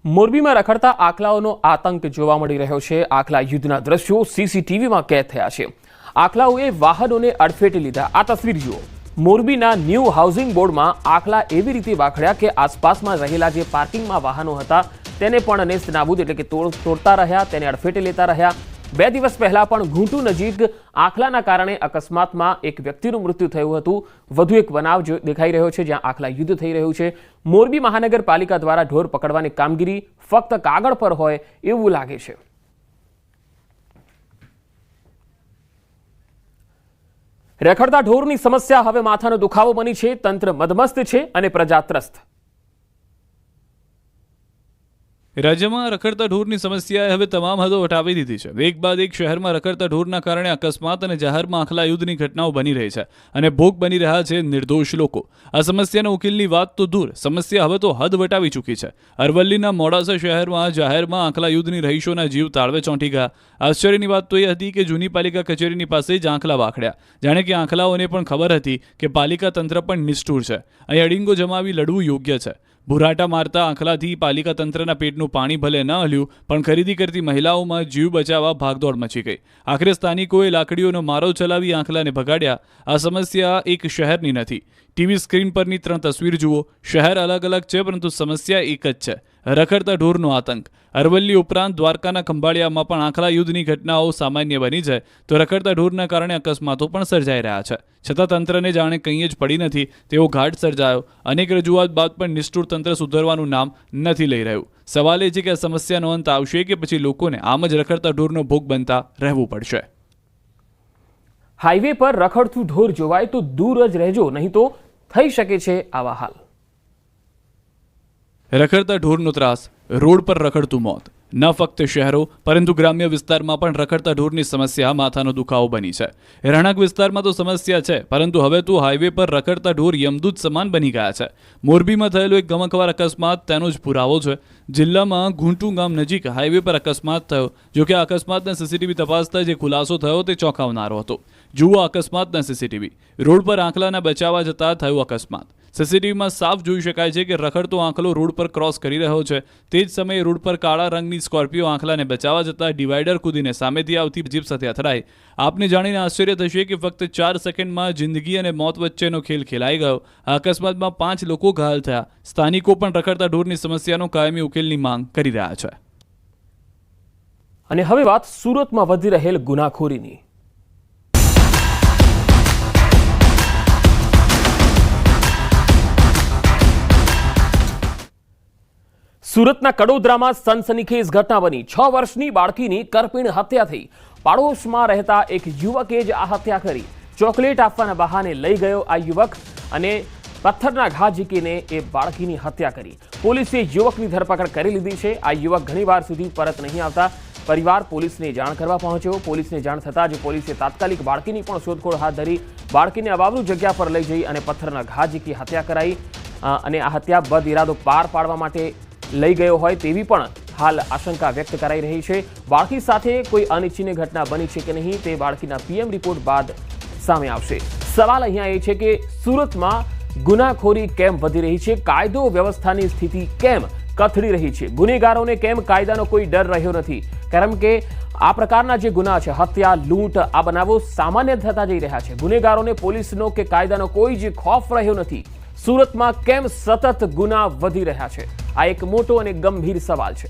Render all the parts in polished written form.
મોરબીમાં રખડતા આખલાઓનો આતંક જોવા મળી રહ્યો છે। આખલા યુદ્ધના દ્રશ્યો સીસીટીવીમાં કેદ થયા છે। આખલાઓએ વાહનોને અડફેટે લીધા। આ તસવીર જુઓ। મોરબીના ન્યૂ હાઉસિંગ બોર્ડમાં આખલા એવી રીતે વાખડ્યા કે આસપાસમાં રહેલા જે પાર્કિંગમાં વાહનો હતા તેને પણ નેસ્ત નાબૂદ એટલે કે તોડતા રહ્યા, તેને અડફેટે લેતા રહ્યા। 2 દિવસ પહેલા પણ ઘૂંટુ નજીક આખલાના કારણે અકસ્માતમાં એક વ્યક્તિનું મૃત્યુ થયું હતું। વધુ એક બનાવ દેખાઈ રહ્યો છે જ્યાં આખલા યુદ્ધ થઈ રહ્યું છે। મોરબી મહાનગરપાલિકા દ્વારા ઢોર પકડવાની કામગીરી ફક્ત કાગળ પર હોય એવું લાગે છે। રખડતા ઢોરની સમસ્યા હવે માથાનો દુખાવો બની છે। તંત્ર મદમસ્ત છે અને પ્રજા ત્રસ્ત। રાજ્યમાં રખડતા ઢોરની સમસ્યાએ હવે તમામ હદો વટાવી દીધી છે। એક બાદ એક શહેરમાં રખડતા ઢોરના કારણે અકસ્માત અને જાહેરમાં આખલા યુદ્ધની ઘટનાઓ બની રહી છે અને ભોગ બની રહ્યા છે નિર્દોષ લોકો। આ સમસ્યાના ઉકેલની વાત તો દૂર, સમસ્યા હવે તો હદ વટાવી ચૂકી છે। અરવલ્લીના મોડાસા શહેરમાં જાહેરમાં આખલા યુદ્ધની રહીશોના જીવ તાળવે ચોંટી ગયા। આશ્ચર્યની વાત તો એ હતી કે જૂની પાલિકા કચેરીની પાસે જ આંખલા વાખડ્યા, જાણે કે આંખલાઓને પણ ખબર હતી કે પાલિકા તંત્ર પણ નિષ્ઠુર છે। અહીં અડીંગો જમાવી લડવું યોગ્ય છે। ભુરાટા મારતા આંખલાથી પાલિકા તંત્રના પેટનું પાણી ભલે ન હલ્યું, પણ ખરીદી કરતી મહિલાઓમાં જીવ બચાવવા ભાગદોડ મચી ગઈ। આખરે સ્થાનિકોએ લાકડીઓનો મારો ચલાવી આંખલાને ભગાડ્યા। આ સમસ્યા એક શહેરની નથી। ટીવી સ્ક્રીન પરની 3 તસવીર જુઓ। શહેર અલગ અલગ છે પરંતુ સમસ્યા એક જ છે, રખડતા ઢોરનો આતંક। અરવલ્લી ઉપરાંત દ્વારકાના ખંભાળિયામાં પણ આંખલા યુદ્ધની ઘટનાઓ સામાન્ય બની છે તો રખડતા ઢોરના કારણે અકસ્માતો પણ સર્જાઈ રહ્યા છે, છતાં તંત્રને જાણે કંઈ જ પડી નથી તેવો ઘાટ સર્જાયો। અનેક રજૂઆત બાદ પણ નિષ્ઠુર તંત્ર સુધરવાનું નામ નથી લઈ રહ્યું। સવાલ એ છે કે આ સમસ્યાનો અંત આવશે કે પછી લોકોને આમ જ રખડતા ઢોરનો ભોગ બનતા રહેવું પડશે। હાઈવે પર રખડતું ઢોર જોવાય તો દૂર જ રહેજો, નહીં તો થઈ શકે છે આવા હાલ। રખડતા ઢોરનો ત્રાસ, રોડ પર રખડતું મોત। ન ફક્ત શહેરો પરંતુ ગ્રામ્ય વિસ્તારમાં પણ રખડતા ઢોરની સમસ્યા માથાનો દુખાવો બની છે। રહેણાંક વિસ્તારમાં તો સમસ્યા છે પરંતુ હવે તો હાઈવે પર રખડતા ઢોર યમદૂત સમાન બની ગયા છે। મોરબીમાં થયેલો એક ગમખ્વાર અકસ્માત તેનો જ પુરાવો છે। જિલ્લામાં ઘૂંટુ ગામ નજીક હાઈવે પર અકસ્માત થયો। જોકે આ અકસ્માતના સીસીટીવી તપાસતા જે ખુલાસો થયો તે ચોંકાવનારો હતો। જુઓ અકસ્માતના સીસીટીવી। રોડ પર આંખલાના બચાવવા જતા થયું અકસ્માત। સીસીટીવીમાં સાફ જોઈ શકાય છે કે રખડતો આંખલો રોડ પર ક્રોસ કરી રહ્યો છે। તે જ સમયે રોડ પર કાળા રંગની સ્કોર્પિયો આંખલાને બચાવવા જતા ડિવાઈડર કૂદીને સામેથી આવતી જીપ સાથે અથડાઈ। આપને જાણીને આશ્ચર્ય થશે કે ફક્ત 4 સેકન્ડમાં જિંદગી અને મોત વચ્ચેનો ખેલ ખેલાઈ ગયો। આ અકસ્માતમાં 5 લોકો ઘાયલ થયા। સ્થાનિકો પણ રખડતા ઢોરની સમસ્યાનો કાયમી ઉકેલની માંગ કરી રહ્યા છે। અને હવે વાત સુરતમાં વધી રહેલ ગુનાખોરીની। સુરતના કડોદરામાં સનસનીખેજ ઘટના બની। 6 વર્ષની બાળકીની કરપીણ હત્યા થઈ। પાડોશમાં રહેતા એક યુવકે જ આ હત્યા કરી। ચોકલેટ આપવાના બહાને લઈ ગયો આ યુવક અને પથ્થરના ઘા ઝીકીને એ બાળકીની હત્યા કરી। પોલીસે યુવકની ધરપકડ કરી લીધી છે। આ યુવક ઘણીવાર સુધી પરત નહીં આવતા પરિવાર પોલીસને જાણ કરવા પહોંચ્યો। પોલીસને જાણ થતાં જ પોલીસે તાત્કાલિક બાળકીની પણ શોધખોળ હાથ ધરી। બાળકીને અવાવરૂ જગ્યા પર લઈ જઈ અને પથ્થરના ઘા ઝીકી હત્યા કરાઈ અને આ હત્યા બદ ઇરાદો પાર પાડવા માટે લઈ ગયો હોય તેવી પણ હાલ આશંકા વ્યક્ત કરાઈ રહી છે। બાળકી સાથે કોઈ અનિચ્છનીય ઘટના બની છે કે નહીં તે બાળકીના પીએમ રિપોર્ટ બાદ સામે આવશે। સવાલ અહીંયા એ છે કે સુરતમાં ગુનાખોરી કેમ વધી રહી છે? કાયદો વ્યવસ્થાની સ્થિતિ કેમ કથળી રહી છે? ગુનેગારોને કેમ કાયદાનો કોઈ ડર રહ્યો નથી? કારણ કે આ પ્રકારના જે ગુના છે, હત્યા, લૂંટ, આ બનાવો સામાન્ય થતા જઈ રહ્યા છે। ગુનેગારોને પોલીસનો કે કાયદાનો કોઈ જ ખોફ રહ્યો નથી। સુરતમાં કેમ સતત ગુના વધી રહ્યા છે? આ એક મોટો અને ગંભીર સવાલ છે।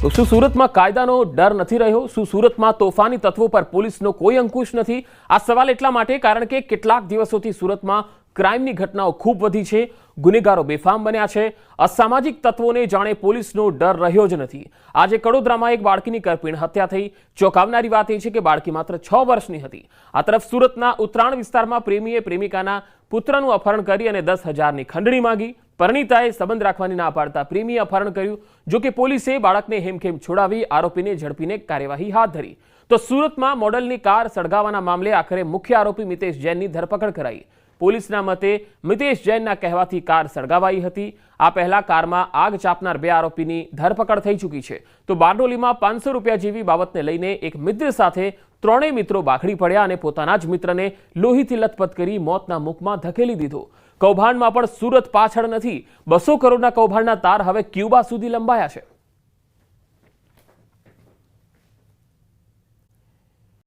તો શું સુરતમાં કાયદાનો ડર નથી રહ્યો? શું સુરતમાં તોફાની તત્વો પર પોલીસનો કોઈ અંકુશ નથી? આ સવાલ એટલા માટે કારણ કે કેટલાક દિવસોથી સુરતમાં ક્રાઇમની ઘટનાઓ ખૂબ વધી છે। ગુનેગારો બેફામ બન્યા છે। અસામાજિક તત્વોને જાણે પોલીસનો ડર રહ્યો જ નથી। આજે કડોદરામાં એક બાળકીની કરપીણ હત્યા થઈ। ચોંકાવનારી વાત એ છે કે બાળકી માત્ર 6 વર્ષની હતી। આ તરફ સુરતના ઉત્તરાણ વિસ્તારમાં પ્રેમીએ પ્રેમિકાના પુત્રનું અપહરણ કરી અને 10,000ની ખંડણી માંગી। પરિણીતાએ સંબંધ રાખવાની ના પાડતા પ્રેમીએ અપહરણ કર્યું। જો કે પોલીસે બાળકને હેમખેમ છોડાવી આરોપીને ઝડપીને કાર્યવાહી હાથ ધરી। તો સુરતમાં મોડલની કાર સળગાવવાના મામલે આખરે મુખ્ય આરોપી મિતેશ જૈનની ધરપકડ કરાઈ। પોલીસના મતે મિતેશ જૈનના કહેવાથી કાર સળગાવાઈ હતી। આ પહેલા કારમાં આગ ચાપનાર 2 આરોપીની ધરપકડ થઈ ચૂકી છે। તો બારડોલીમાં 500 રૂપિયા જેવી બાબતને લઈને એક મિત્ર સાથે 3 મિત્રો બાખડી પડ્યા અને પોતાના જ મિત્રને લોહીથી લથપથ કરી મોતના મુખમાં ધકેલી દીધો। કૌભાંડમાં પણ સુરત પાછળ નથી. 200 કરોડના કૌભાંડના તાર હવે ક્યુબા સુધી લંબાયા છે.